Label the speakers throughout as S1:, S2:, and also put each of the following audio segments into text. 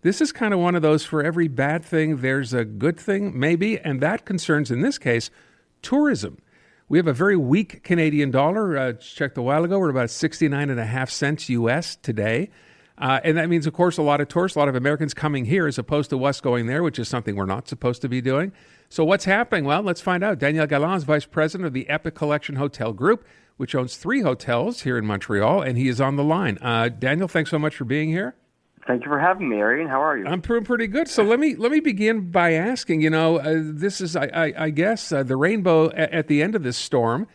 S1: this is kind of one of those, for every bad thing, there's a good thing, maybe, and that concerns, in this case, tourism. We have a very weak Canadian dollar. Checked a while ago, we're about 69.5 cents US today. And that means, of course, a lot of tourists, a lot of Americans coming here as opposed to us going there, which is something we're not supposed to be doing. So what's happening? Well, let's find out. Daniel Gallant is Vice President of the Epik Collection Hotel Group, which owns 3 hotels here in Montreal, and he is on the line. Daniel, thanks so much for being here.
S2: Thank you for having me, Arian. How are you?
S1: I'm pretty good. So let me begin by asking, this is, I guess, the rainbow at the end of this storm.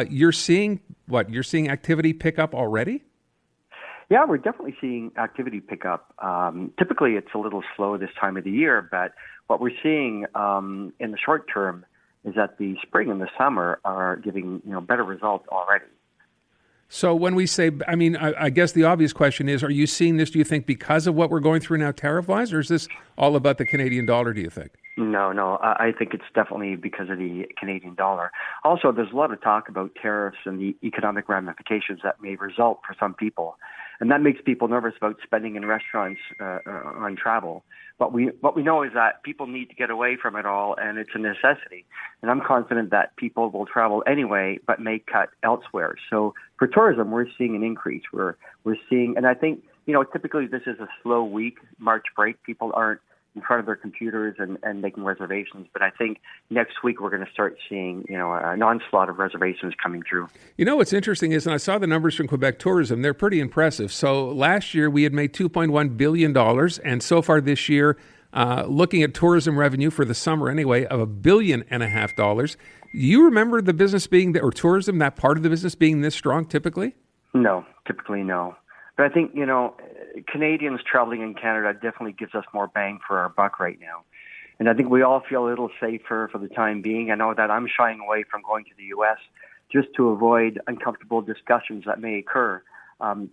S1: You're seeing what? You're seeing activity pick up already?
S2: Yeah, we're definitely seeing activity pick up. Typically, it's a little slow this time of the year, but what we're seeing in the short term is that the spring and the summer are giving better results already.
S1: So when we say, I guess the obvious question is, are you seeing this, do you think, because of what we're going through now tariff-wise, or is this all about the Canadian dollar, do you think?
S2: No, I think it's definitely because of the Canadian dollar. Also, there's a lot of talk about tariffs and the economic ramifications that may result for some people. And that makes people nervous about spending in restaurants on travel. But what we know is that people need to get away from it all, and it's a necessity. And I'm confident that people will travel anyway, but may cut elsewhere. So for tourism, we're seeing an increase. We're seeing, and I think, typically this is a slow week, March break. People aren't in front of their computers and making reservations. But I think next week we're going to start seeing, an onslaught of reservations coming through.
S1: What's interesting is, and I saw the numbers from Quebec Tourism, they're pretty impressive. So last year we had made $2.1 billion, and so far this year, looking at tourism revenue for the summer anyway, of $1.5 billion. You remember the business being, or tourism, that part of the business being this strong typically?
S2: No, typically no. But I think, Canadians traveling in Canada definitely gives us more bang for our buck right now. And I think we all feel a little safer for the time being. I know that I'm shying away from going to the U.S. just to avoid uncomfortable discussions that may occur.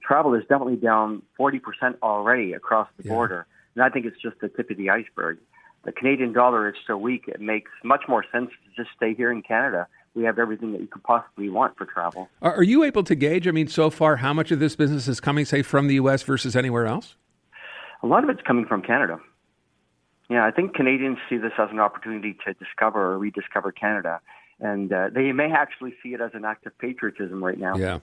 S2: Travel is definitely down 40% already across the border. And I think it's just the tip of the iceberg. The Canadian dollar is so weak, it makes much more sense to just stay here in Canada. We have everything that you could possibly want for travel.
S1: Are you able to gauge, so far, how much of this business is coming, say, from the U.S. versus anywhere else?
S2: A lot of it's coming from Canada. Yeah, I think Canadians see this as an opportunity to discover or rediscover Canada. And they may actually see it as an act of patriotism right now.
S1: Yeah.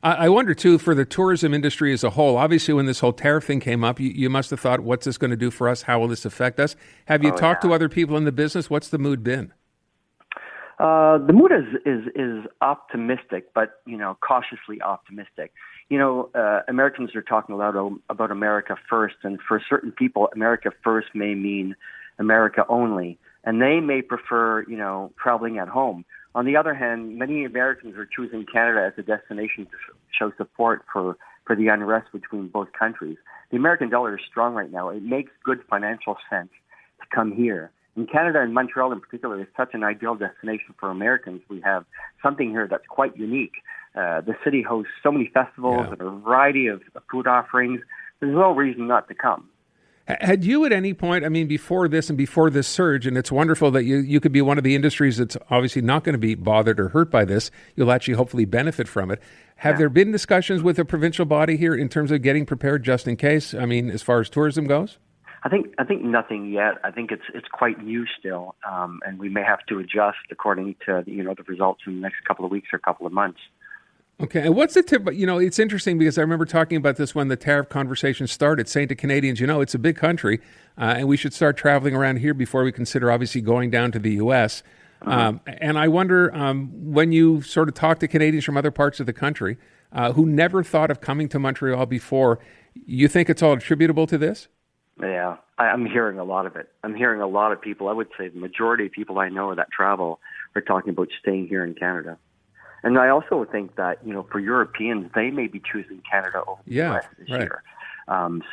S1: I wonder, too, for the tourism industry as a whole, obviously when this whole tariff thing came up, you must have thought, what's this going to do for us? How will this affect us? Have you talked to other people in the business? What's the mood been?
S2: The mood is optimistic, but, cautiously optimistic. Americans are talking a lot about America first, and for certain people, America first may mean America only, and they may prefer, traveling at home. On the other hand, many Americans are choosing Canada as a destination to show support for the unrest between both countries. The American dollar is strong right now. It makes good financial sense to come here. And Canada and Montreal in particular is such an ideal destination for Americans. We have something here that's quite unique. The city hosts so many festivals and a variety of food offerings. There's no reason not to come.
S1: Had you at any point, before this and before this surge, and it's wonderful that you could be one of the industries that's obviously not going to be bothered or hurt by this, you'll actually hopefully benefit from it. Have there been discussions with the provincial body here in terms of getting prepared just in case, as far as tourism goes?
S2: I think nothing yet. I think it's quite new still, and we may have to adjust according to the results in the next couple of weeks or couple of months.
S1: Okay, and what's the tip? It's interesting because I remember talking about this when the tariff conversation started, saying to Canadians, it's a big country, and we should start traveling around here before we consider obviously going down to the U.S. And I wonder when you sort of talk to Canadians from other parts of the country who never thought of coming to Montreal before, you think it's all attributable to this?
S2: Yeah, I'm hearing a lot of it. I'm hearing a lot of people. I would say the majority of people I know that travel are talking about staying here in Canada. And I also think that, for Europeans, they may be choosing Canada over the U.S. this year.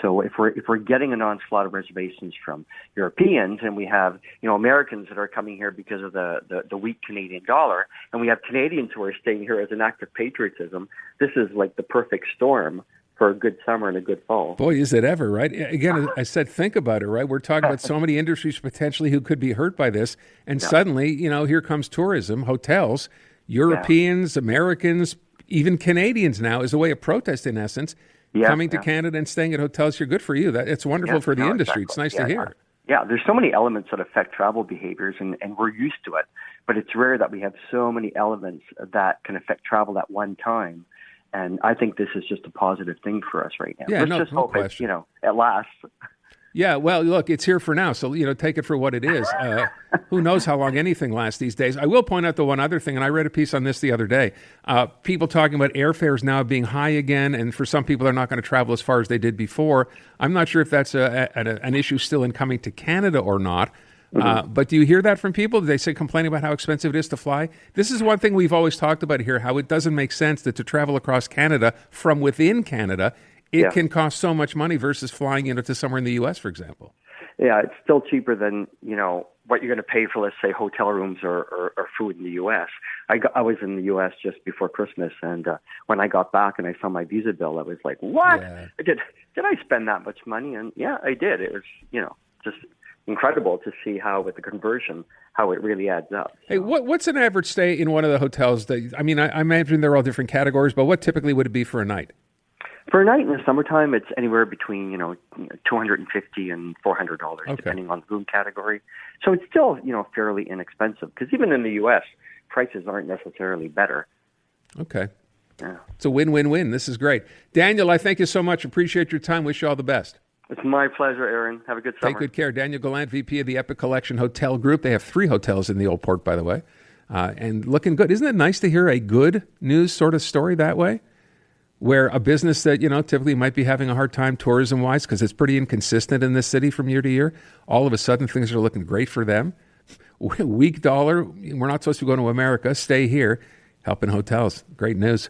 S2: So if we're getting an onslaught of reservations from Europeans, and we have, Americans that are coming here because of the weak Canadian dollar, and we have Canadians who are staying here as an act of patriotism, this is like the perfect storm for a good summer and a good fall.
S1: Boy, is it ever, right? Again, I said, think about it, right? We're talking about so many industries potentially who could be hurt by this. And suddenly, here comes tourism, hotels, Europeans, Americans, even Canadians now as a way of protest in essence. coming to Canada and staying at hotels here. Good for you. It's wonderful for the industry. Exactly. It's nice to hear.
S2: Yeah, there's so many elements that affect travel behaviors, and we're used to it. But it's rare that we have so many elements that can affect travel at one time. And I think this is just a positive thing for us right now.
S1: Yeah,
S2: Let's just hope
S1: question.
S2: It lasts.
S1: Yeah, well, look, it's here for now, so, take it for what it is. Who knows how long anything lasts these days. I will point out the one other thing, and I read a piece on this the other day. People talking about airfares now being high again, and for some people, they're not going to travel as far as they did before. I'm not sure if that's an issue still in coming to Canada or not. But do you hear that from people? Do they say complaining about how expensive it is to fly? This is one thing we've always talked about here, how it doesn't make sense that to travel across Canada from within Canada, it can cost so much money versus flying to somewhere in the U.S., for example.
S2: Yeah, it's still cheaper than, what you're going to pay for, let's say, hotel rooms or food in the U.S. I was in the U.S. just before Christmas, and when I got back and I saw my visa bill, I was like, what? Yeah. Did I spend that much money? And yeah, I did. It was, just incredible to see how, with the conversion, how it really adds up. So.
S1: Hey, what's an average stay in one of the hotels? I imagine they're all different categories, but what typically would it be for a night?
S2: For a night in the summertime, it's anywhere between $250 and $400, depending on the room category. So it's still fairly inexpensive, because even in the U.S., prices aren't necessarily better.
S1: Okay,
S2: yeah,
S1: it's a win-win-win. This is great, Daniel. I thank you so much. Appreciate your time. Wish you all the best.
S2: It's my pleasure, Aaron. Have a good summer.
S1: Take good care. Daniel Gallant, VP of the Epik Collection Hotel Group. They have 3 hotels in the Old Port, by the way, and looking good. Isn't it nice to hear a good news sort of story that way? Where a business that, typically might be having a hard time tourism-wise because it's pretty inconsistent in this city from year to year, all of a sudden things are looking great for them. Weak dollar, we're not supposed to go to America, stay here, helping hotels. Great news.